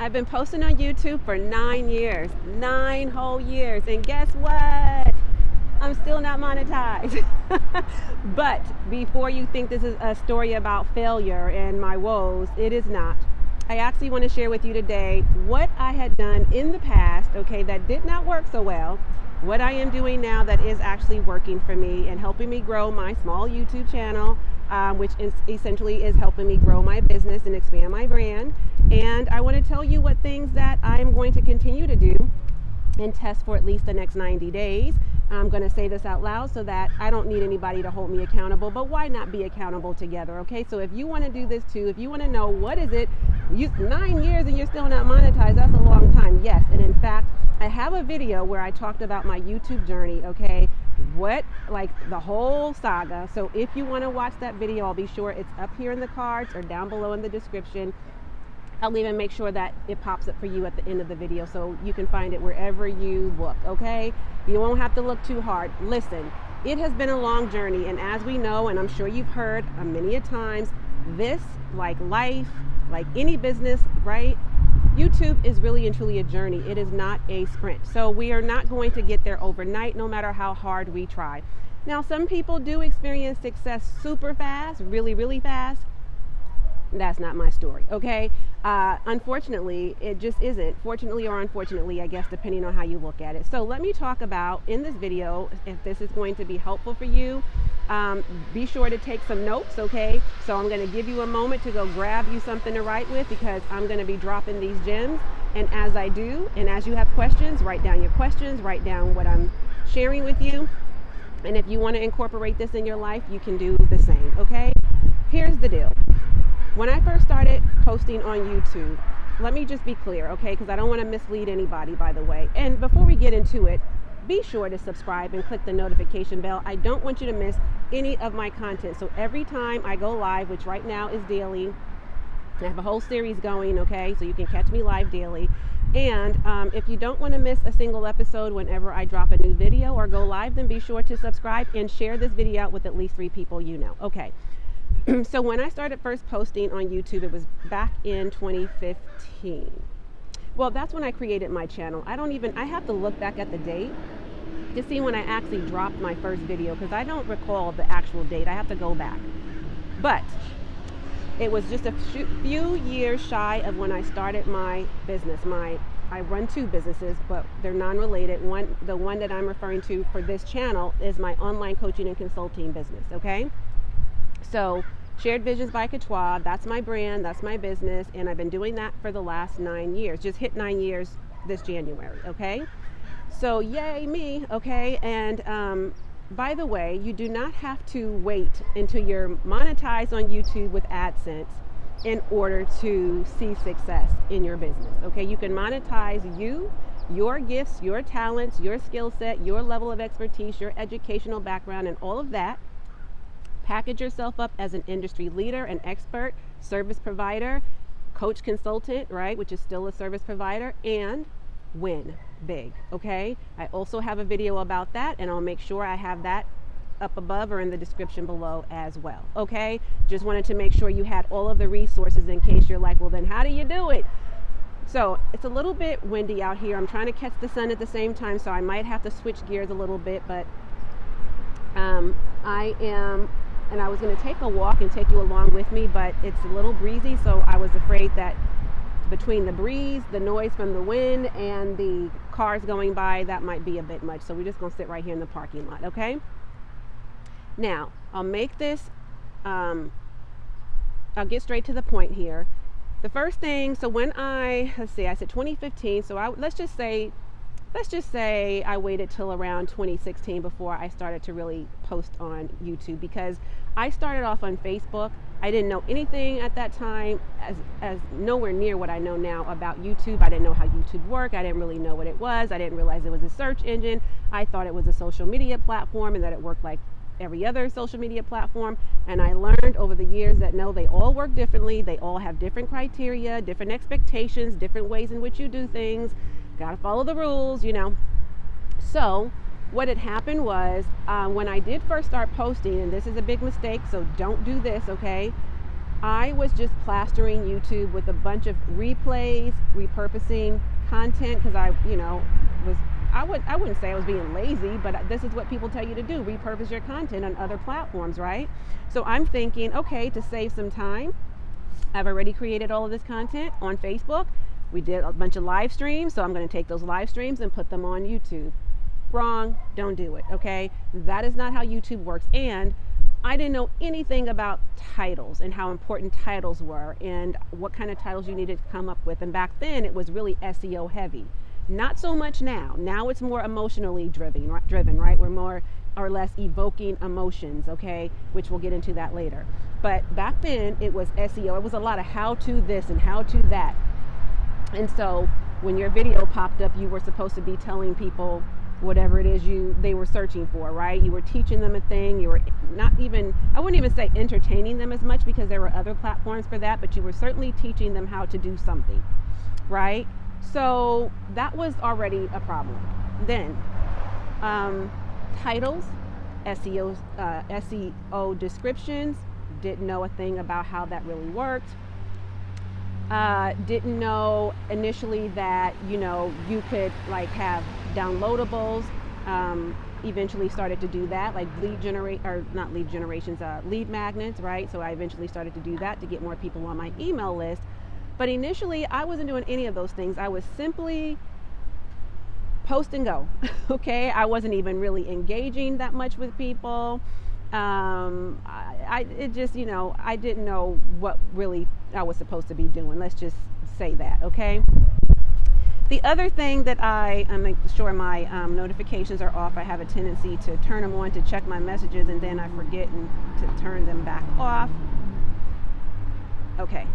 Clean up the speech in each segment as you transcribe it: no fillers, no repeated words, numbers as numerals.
I've been posting on YouTube for 9 years, 9 whole years, and guess what? I'm still not monetized. But before you think this is a story about failure and my woes, it is not. I actually want to share with you today what I had done in the past, okay, that did not work so well, what I am doing now that is actually working for me and helping me grow my small YouTube channel, which essentially is helping me grow my business and expand my brand. And I want to tell you what things that I am going to continue to do and test for at least the next 90 days. I'm going to say this out loud so that I don't need anybody to hold me accountable, but why not be accountable together? Okay, so if you want to do this too, if you want to know what is it, 9 years and you're still not monetized, that's a long time. Yes, and in fact, I have a video where I talked about my YouTube journey, okay, like the whole saga. So if you want to watch that video, I'll be sure it's up here in the cards or down below in the description. I'll even make sure that it pops up for you at the end of the video so you can find it wherever you look, okay? You won't have to look too hard. Listen, it has been a long journey, and as we know, and I'm sure you've heard many a times, this, like life, like any business, right? YouTube is really and truly a journey. It is not a sprint. So we are not going to get there overnight, no matter how hard we try. Now, some people do experience success super fast, really, really fast. That's not my story, okay? Unfortunately, it just isn't. Fortunately or unfortunately, I guess, depending on how you look at it. So let me talk about in this video, if this is going to be helpful for you, be sure to take some notes, okay? So I'm going to give you a moment to go grab you something to write with, because I'm going to be dropping these gems. And as I do, and as you have questions, write down your questions, write down what I'm sharing with you. And if you want to incorporate this in your life, you can do the same, okay? Here's the deal. When I first started posting on YouTube, let me just be clear, okay, because I don't want to mislead anybody, by the way. And before we get into it, be sure to subscribe and click the notification bell. I don't want you to miss any of my content. So every time I go live, which right now is daily, I have a whole series going, okay, so you can catch me live daily. And if you don't want to miss a single episode whenever I drop a new video or go live, then be sure to subscribe and share this video out with at least 3 people you know. Okay. So when I started first posting on YouTube, it was back in 2015. Well, that's when I created my channel. I have to look back at the date to see when I actually dropped my first video, because I don't recall the actual date. I have to go back. But it was just a few years shy of when I started my business. I run 2 businesses, but they're non-related. The one that I'm referring to for this channel is my online coaching and consulting business, okay? So Shared Visions by Couture, that's my brand, that's my business, and I've been doing that for the last 9 years. Just hit 9 years this January, okay? So yay me, okay? And by the way, you do not have to wait until you're monetized on YouTube with AdSense in order to see success in your business, okay? You can monetize your gifts, your talents, your skill set, your level of expertise, your educational background, and all of that. Package yourself up as an industry leader, an expert, service provider, coach, consultant, right, which is still a service provider, and win big, okay? I also have a video about that, and I'll make sure I have that up above or in the description below as well, okay? Just wanted to make sure you had all of the resources in case you're like, well, then how do you do it? So it's a little bit windy out here. I'm trying to catch the sun at the same time, so I might have to switch gears a little bit, but I was going to take a walk and take you along with me, but it's a little breezy, so I was afraid that between the breeze, the noise from the wind, and the cars going by, that might be a bit much. So we're just going to sit right here in the parking lot, okay? Now, I'll make this, I'll get straight to the point here. The first thing, so when I said 2015, so let's just say I waited till around 2016 before I started to really post on YouTube, because I started off on Facebook. I didn't know anything at that time, as nowhere near what I know now about YouTube. I didn't know how YouTube worked. I didn't really know what it was. I didn't realize it was a search engine. I thought it was a social media platform and that it worked like every other social media platform. And I learned over the years that no, they all work differently. They all have different criteria, different expectations, different ways in which you do things. Gotta follow the rules, you know. So what had happened was when I did first start posting, and this is a big mistake, so don't do this, okay? I was just plastering YouTube with a bunch of replays, repurposing content, because I wouldn't say I was being lazy, but this is what people tell you to do: repurpose your content on other platforms, right? So I'm thinking, okay, to save some time, I've already created all of this content on Facebook. We did a bunch of live streams, so I'm going to take those live streams and put them on YouTube. Wrong, don't do it, okay? That is not how YouTube works. And I didn't know anything about titles and how important titles were and what kind of titles you needed to come up with. And back then it was really SEO heavy. Not so much now. Now it's more emotionally driven, right? We're more or less evoking emotions, okay? Which we'll get into that later. But back then it was SEO. It was a lot of how to this and how to that. And so when your video popped up, you were supposed to be telling people whatever it is they were searching for, right? You were teaching them a thing. You were not even, I wouldn't even say entertaining them as much, because there were other platforms for that, but you were certainly teaching them how to do something, right? So that was already a problem. Then titles, SEO descriptions, didn't know a thing about how that really worked. Didn't know initially that you could like have downloadables. Eventually started to do that, like lead magnets, right? So I eventually started to do that to get more people on my email list. But initially I wasn't doing any of those things. I was simply post and go. Okay, I wasn't even really engaging that much with people. I didn't know what really I was supposed to be doing. Let's just say that, okay? The other thing that I'm making sure my notifications are off. I have a tendency to turn them on to check my messages, and then I forget to turn them back off. Okay,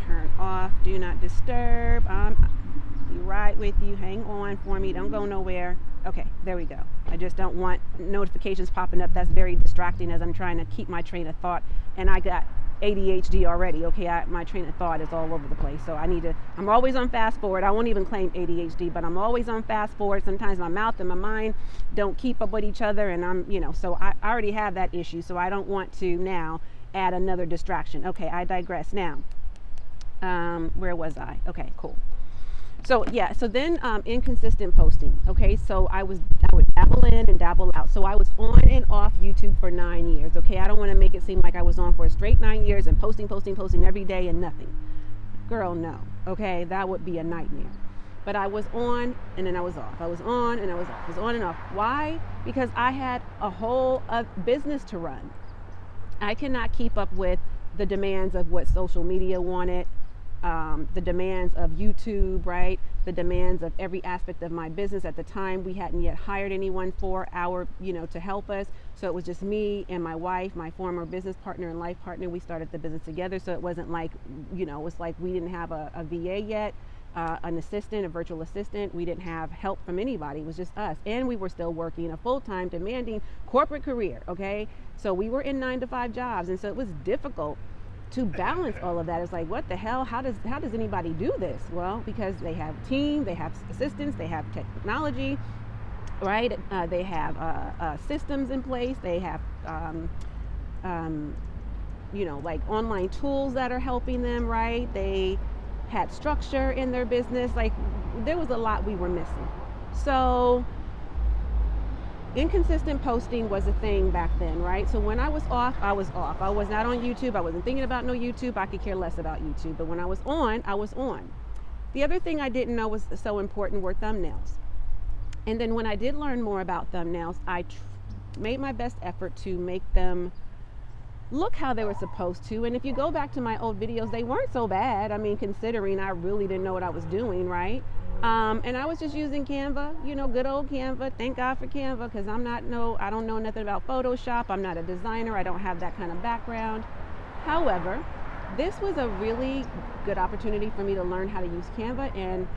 turn off, do not disturb. Be right with you. Hang on for me. Don't go nowhere. Okay, there we go. I just don't want notifications popping up. That's very distracting as I'm trying to keep my train of thought. And I got ADHD already. Okay, my train of thought is all over the place. So I'm always on fast forward. I won't even claim ADHD, but I'm always on fast forward. Sometimes my mouth and my mind don't keep up with each other. And so I already have that issue. So I don't want to now add another distraction. Okay, I digress. Now, where was I? Okay, cool. So then inconsistent posting. Okay, so I would dabble in and dabble out. So I was on and off YouTube for 9 years. Okay, I don't want to make it seem like I was on for a straight 9 years and posting every day and nothing. Girl, no. Okay, that would be a nightmare. But I was on and then I was off. I was on and I was off. I was on and off. Why? Because I had a whole business to run. I cannot keep up with the demands of what social media wanted. The demands of YouTube, right? The demands of every aspect of my business. At the time, we hadn't yet hired anyone to help us. So it was just me and my wife, my former business partner and life partner. We started the business together. So it wasn't like, it was like we didn't have a VA yet, an assistant, a virtual assistant. We didn't have help from anybody. It was just us. And we were still working a full-time, demanding corporate career, okay? So we were in 9-to-5 jobs. And so it was difficult to balance all of that. It's like, what the hell? How does anybody do this? Well, because they have a team, they have assistants, they have technology, right? They have systems in place. They have, like online tools that are helping them, right? They had structure in their business. Like, there was a lot we were missing. So inconsistent posting was a thing back then, right? So when I was off, I was off. I was not on YouTube. I wasn't thinking about no YouTube. I could care less about YouTube. But when I was on, I was on. The other thing I didn't know was so important were thumbnails. And then when I did learn more about thumbnails, I made my best effort to make them look how they were supposed to. And if you go back to my old videos, they weren't so bad. I mean, considering I really didn't know what I was doing, right? And I was just using Canva, good old Canva. Thank God for Canva, because I don't know nothing about Photoshop. I'm not a designer. I don't have that kind of background. However, this was a really good opportunity for me to learn how to use Canva, and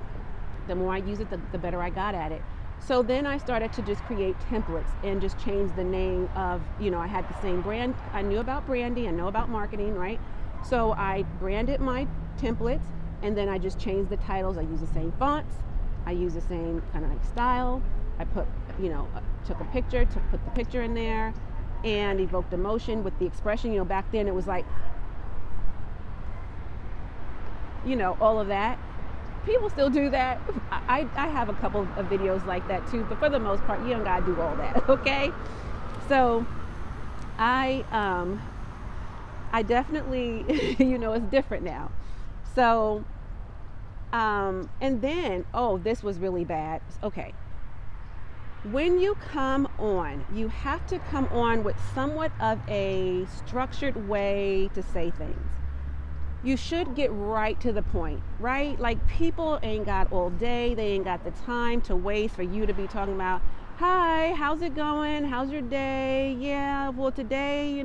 the more I use it, the better I got at it. So then I started to just create templates and just change the name of, I had the same brand. I knew about branding, I know about marketing, right? So I branded my templates, and then I just changed the titles. I use the same fonts. I use the same kind of like style. I put, took a picture, put the picture in there, and evoked emotion with the expression. Back then it was like, all of that. People still do that. I have a couple of videos like that too, but for the most part, you don't gotta do all that, okay? So I definitely, it's different now. So, and then, oh, this was really bad. Okay. When you come on, you have to come on with somewhat of a structured way to say things. You should get right to the point, right? Like, people ain't got all day. They ain't got the time to waste for you to be talking about, hi, how's it going? How's your day? Yeah, well, today,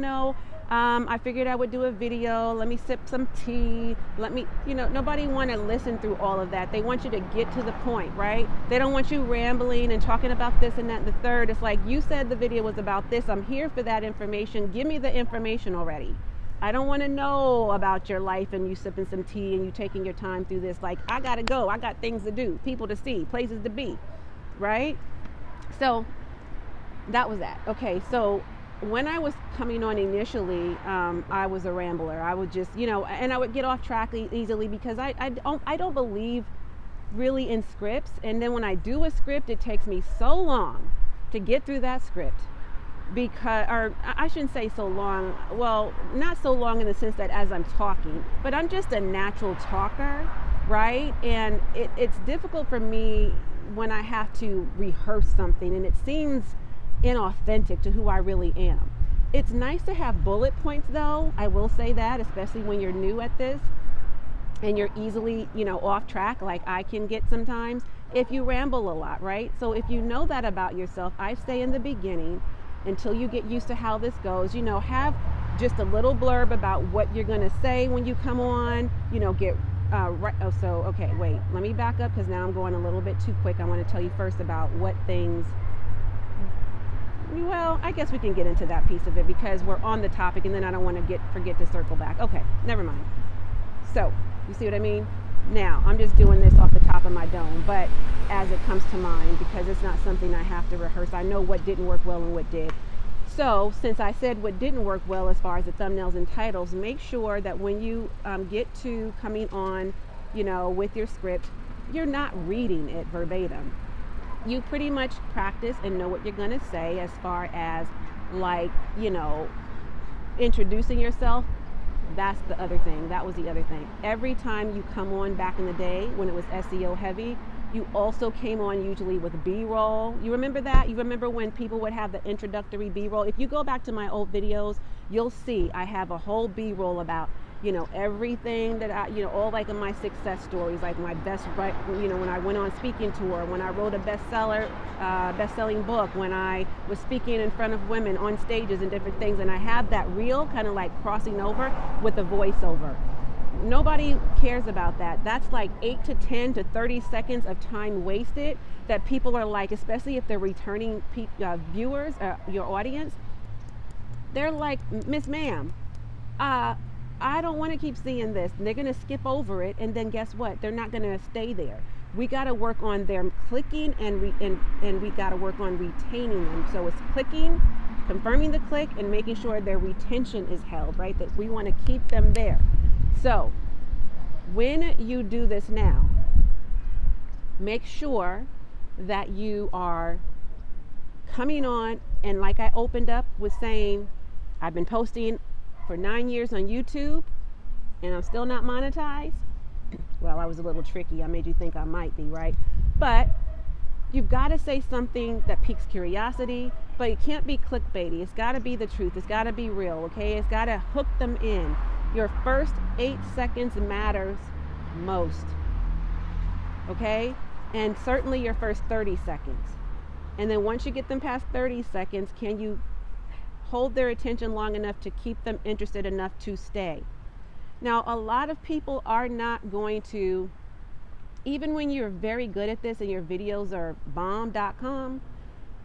I figured I would do a video. Let me sip some tea. Nobody want to listen through all of that. They want you to get to the point, right? They don't want you rambling and talking about this and that and the third. It's like, you said the video was about this. I'm here for that information. Give me the information already. I don't want to know about your life and you sipping some tea and you taking your time through this. Like, I got to go. I got things to do, people to see, places to be, right? So that was that. Okay, so when I was coming on initially, I was a rambler. I would just, and I would get off track easily because I don't believe really in scripts. And then when I do a script, it takes me so long to get through that script. Or I shouldn't say so long. Well, not so long in the sense that as I'm talking, but I'm just a natural talker, right? And it's difficult for me when I have to rehearse something and it seems inauthentic to who I really am. It's nice to have bullet points though. I will say that, especially when you're new at this and you're easily, off track, like I can get sometimes if you ramble a lot, right? So if you know that about yourself, I say in the beginning, until you get used to how this goes, have just a little blurb about what you're going to say when you come on, get right. Oh, so, okay, wait, let me back up because now I'm going a little bit too quick. I want to tell you first about what things, well, I guess we can get into that piece of it because we're on the topic and then I don't want to forget to circle back. Okay, never mind. So, you see what I mean? Now, I'm just doing this off the top of my dome, but as it comes to mind, because it's not something I have to rehearse. I know what didn't work well and what did. So, since I said what didn't work well as far as the thumbnails and titles, make sure that when you get to coming on, with your script, you're not reading it verbatim. You pretty much practice and know what you're going to say as far as, like, introducing yourself. That's the other thing. That was the other thing. Every time you come on back in the day when it was SEO heavy, you also came on usually with B-roll. You remember that? You remember when people would have the introductory B-roll? If you go back to my old videos, you'll see I have a whole B-roll about, everything that I, all like in my success stories, like my best, when I went on speaking tour, when I wrote a best-selling book, when I was speaking in front of women on stages and different things. And I have that reel kind of like crossing over with a voiceover. Nobody cares about that. That's like 8 to 10 to 30 seconds of time wasted that people are like, especially if they're returning viewers, your audience, they're like, Miss Ma'am, I don't want to keep seeing this. And they're going to skip over it. And then guess what? They're not going to stay there. We got to work on them clicking and we got to work on retaining them. So it's clicking, confirming the click and making sure their retention is held, right? That we want to keep them there. So when you do this now, make sure that you are coming on, and like I opened up with saying, I've been posting for 9 years on YouTube and I'm still not monetized. Well, I was a little tricky. I made you think I might be, right? But you've got to say something that piques curiosity, but it can't be clickbaity. It's got to be the truth. It's got to be real, okay? It's got to hook them in. Your first 8 seconds matters most, okay? And certainly your first 30 seconds. And then once you get them past 30 seconds, can you hold their attention long enough to keep them interested enough to stay? Now, a lot of people are not going to, even when you're very good at this and your videos are bomb.com,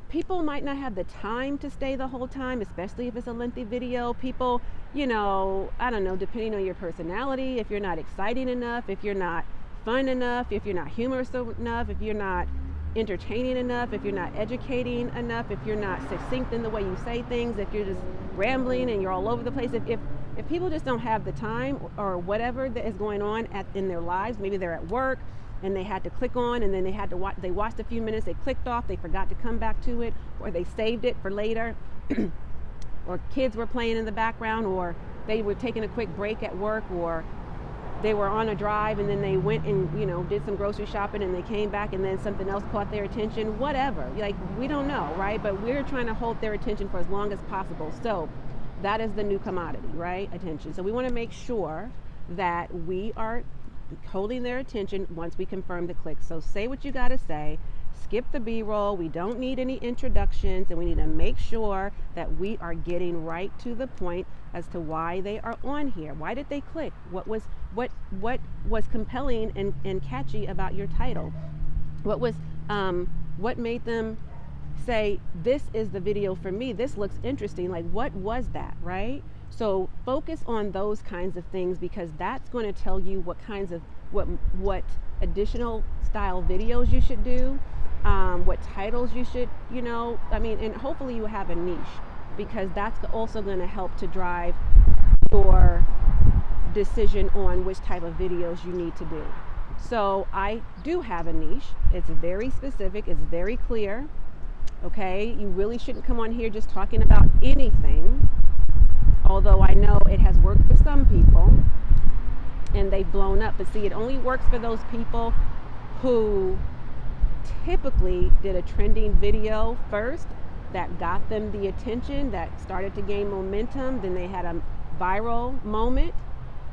people might not have the time to stay the whole time, especially if it's a lengthy video. People, I don't know, depending on your personality, if you're not exciting enough, if you're not fun enough, if you're not humorous enough, if you're not entertaining enough, if you're not educating enough, if you're not succinct in the way you say things, if you're just rambling and you're all over the place, if If people just don't have the time or whatever that is going on in their lives, maybe they're at work and they had to click on, and then they had to watch, they watched a few minutes, they clicked off, they forgot to come back to it, or they saved it for later, or kids were playing in the background, or they were taking a quick break at work, or they were on a drive and then they went and, you know, did some grocery shopping and they came back and then something else caught their attention, whatever. Like, we don't know, right? But we're trying to hold their attention for as long as possible. So that is the new commodity, right? Attention. So we want to make sure that we are holding their attention once we confirm the click. So say what you got to say. Skip the B-roll. We don't need any introductions, and we need to make sure that we are getting right to the point as to why they are on here. Why did they click? What was compelling and catchy about your title? What made them say, this is the video for me, this looks interesting? Like, what was that, right? So focus on those kinds of things, because that's going to tell you what kinds of what additional style videos you should do, what titles you should, you know, I mean, and hopefully you have a niche, because that's also going to help to drive your decision on which type of videos you need to do. So I do have a niche. It's very specific. It's very clear. Okay, you really shouldn't come on here just talking about anything, although I know it has worked for some people and they've blown up. But see, it only works for those people who typically did a trending video first that got them the attention, that started to gain momentum, then they had a viral moment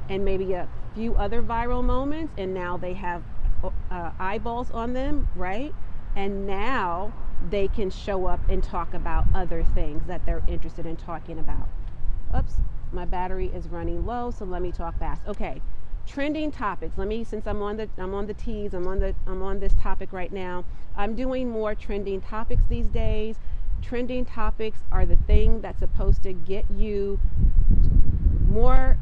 and maybe a few other viral moments, and now they have eyeballs on them, right? And now they can show up and talk about other things that they're interested in talking about. Oops, my battery is running low, so let me talk fast. Okay, trending topics. Since I'm on this topic right now. I'm doing more trending topics these days. Trending topics are the thing that's supposed to get you more,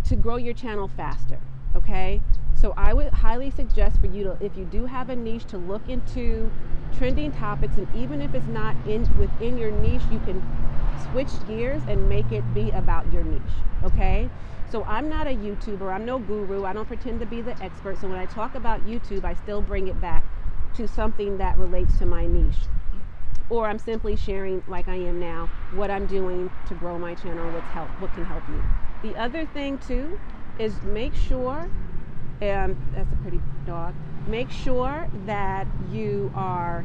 to grow your channel faster. Okay, so I would highly suggest for you to, if you do have a niche, to look into trending topics, and even if it's not within your niche, you can switch gears and make it be about your niche. Okay, so I'm not a YouTuber, I'm no guru, I don't pretend to be the expert. So when I talk about YouTube, I still bring it back to something that relates to my niche, or I'm simply sharing, like I am now, what I'm doing to grow my channel, what can help you. The other thing too is make sure, and that's a pretty dog, make sure that you are,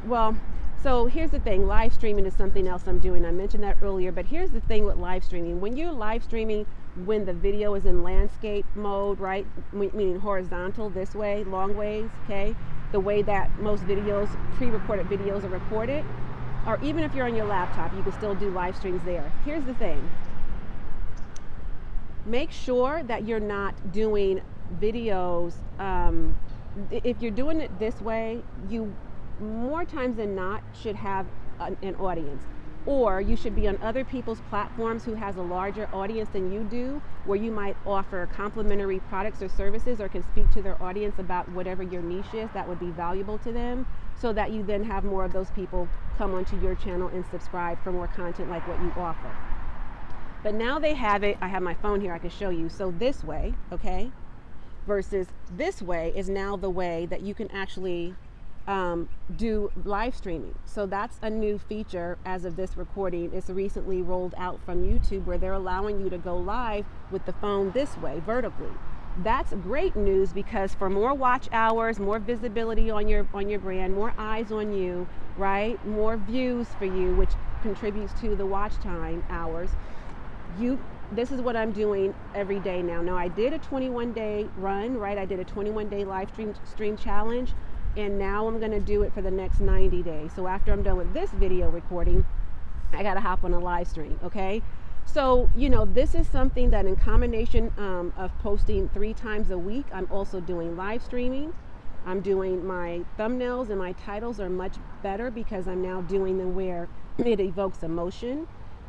well, so here's the thing, live streaming is something else I'm doing. I mentioned that earlier, but here's the thing with live streaming. When you're live streaming, when the video is in landscape mode, right, meaning horizontal this way, long ways, okay, the way that most videos, pre-recorded videos are recorded, or even if you're on your laptop, you can still do live streams there. Here's the thing. Make sure that you're not doing videos, if you're doing it this way, you more times than not should have an audience, or you should be on other people's platforms who has a larger audience than you do, where you might offer complimentary products or services, or can speak to their audience about whatever your niche is that would be valuable to them, so that you then have more of those people come onto your channel and subscribe for more content like what you offer. But now they have it, I have my phone here, I can show you. So this way, okay, versus this way is now the way that you can actually do live streaming. So that's a new feature as of this recording. It's recently rolled out from YouTube, where they're allowing you to go live with the phone this way, vertically. That's great news, because for more watch hours, more visibility on your brand, more eyes on you, right? More views for you, which contributes to the watch time hours. This is what I'm doing every day now. Now, I did a 21-day run, right? I did a 21-day live stream challenge, and now I'm gonna do it for the next 90 days. So after I'm done with this video recording, I gotta hop on a live stream, okay? So, you know, this is something that, in combination of posting 3 times a week, I'm also doing live streaming. I'm doing my thumbnails, and my titles are much better because I'm now doing them where it evokes emotion.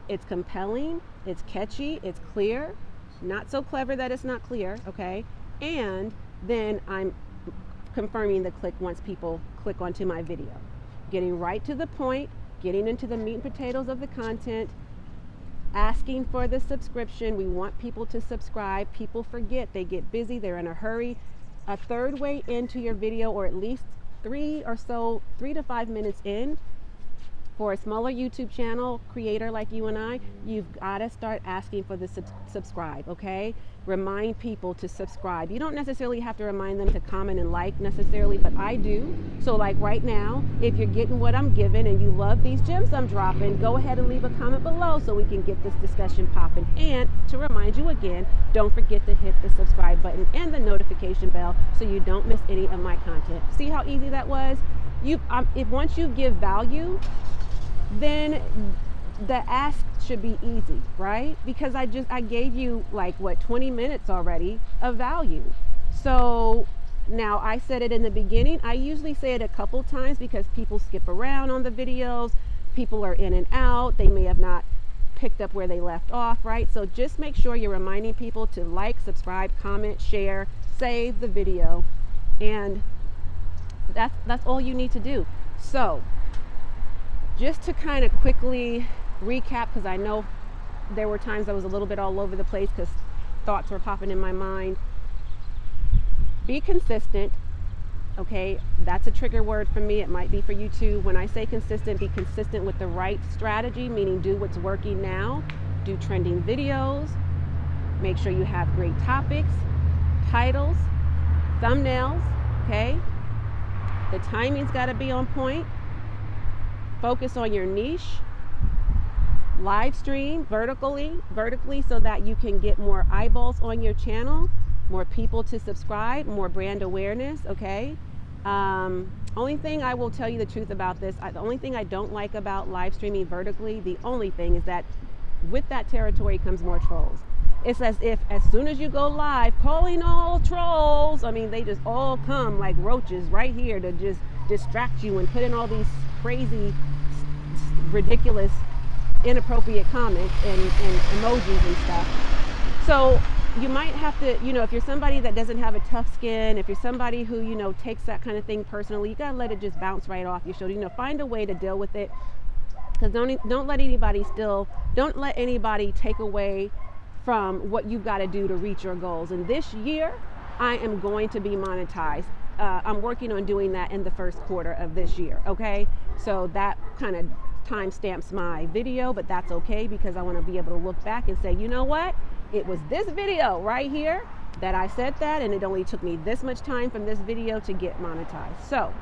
It's compelling, it's catchy, it's clear, not so clever that it's not clear, okay? And then I'm confirming the click once people click onto my video. Getting right to the point, getting into the meat and potatoes of the content, asking for the subscription. We want people to subscribe. People forget, they get busy, they're in a hurry. A third way into your video, or at least 3 to 5 minutes in, for a smaller YouTube channel creator like you and I, you've got to start asking for the subscribe, okay? Remind people to subscribe. You don't necessarily have to remind them to comment and like necessarily, but I do. So like right now, if you're getting what I'm giving and you love these gems I'm dropping, go ahead and leave a comment below so we can get this discussion popping. And to remind you again, don't forget to hit the subscribe button and the notification bell so you don't miss any of my content. See how easy that was? If once you give value, then the ask should be easy, right? Because I gave you like 20 minutes already of value. So now I said it in the beginning. I usually say it a couple times because people skip around on the videos. People are in and out. They may have not picked up where they left off, right? So just make sure you're reminding people to like, subscribe, comment, share, save the video. And that's all you need to do. So just to kind of quickly recap, because I know there were times I was a little bit all over the place because thoughts were popping in my mind. Be consistent, okay? That's a trigger word for me. It might be for you too. When I say consistent, be consistent with the right strategy, meaning do what's working now. Do trending videos. Make sure you have great topics, titles, thumbnails, okay? The timing's got to be on point. Focus on your niche. Live stream vertically so that you can get more eyeballs on your channel, more people to subscribe, more brand awareness, okay? Only thing I will tell you the truth about this, the only thing I don't like about live streaming vertically, the only thing is that with that territory comes more trolls. It's as if as soon as you go live, calling all trolls, I mean, they just all come like roaches right here to just distract you and put in all these crazy, ridiculous, inappropriate comments and emojis and stuff. So you might have to, if you're somebody that doesn't have a tough skin, if you're somebody who, takes that kind of thing personally, you gotta let it just bounce right off your shoulder. Find a way to deal with it. Because don't let anybody take away from what you've got to do to reach your goals. And this year, I am going to be monetized. I'm working on doing that in the first quarter of this year, okay? So that kind of time stamps my video, but that's okay because I want to be able to look back and say, you know what? It was this video right here that I said that, and it only took me this much time from this video to get monetized. So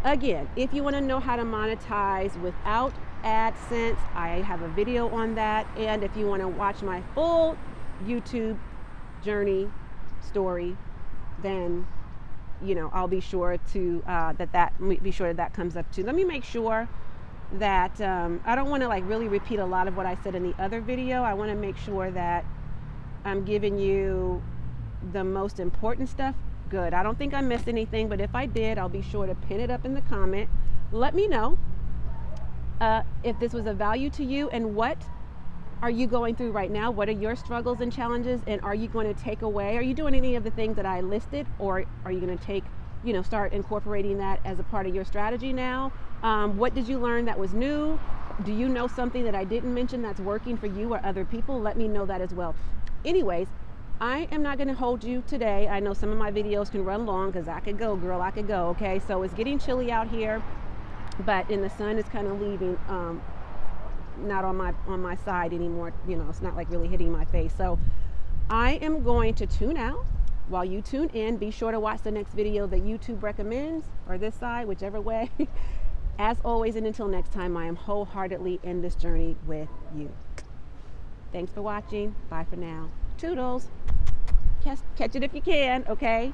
again, if you want to know how to monetize without AdSense, I have a video on that. And if you want to watch my full YouTube journey story, then I'll be sure to that comes up too. Let me make sure that I don't want to really repeat a lot of what I said in the other video. I want to make sure that I'm giving you the most important stuff. Good. I don't think I missed anything, but if I did, I'll be sure to pin it up in the comment. Let me know if this was of value to you, and what are you going through right now? What are your struggles and challenges? And are you going to take away? Are you doing any of the things that I listed, or are you going to start incorporating that as a part of your strategy now? What did you learn that was new? Do you know something that I didn't mention that's working for you or other people? Let me know that as well. Anyways, I am not going to hold you today. I know some of my videos can run long because I could go, girl, I could go. Okay, so it's getting chilly out here, but the sun is kind of leaving, not on my side anymore. It's not really hitting my face. So I am going to tune out. While you tune in, be sure to watch the next video that YouTube recommends, or this side, whichever way. As always, and until next time, I am wholeheartedly in this journey with you. Thanks for watching. Bye for now. Toodles. Catch it if you can, okay?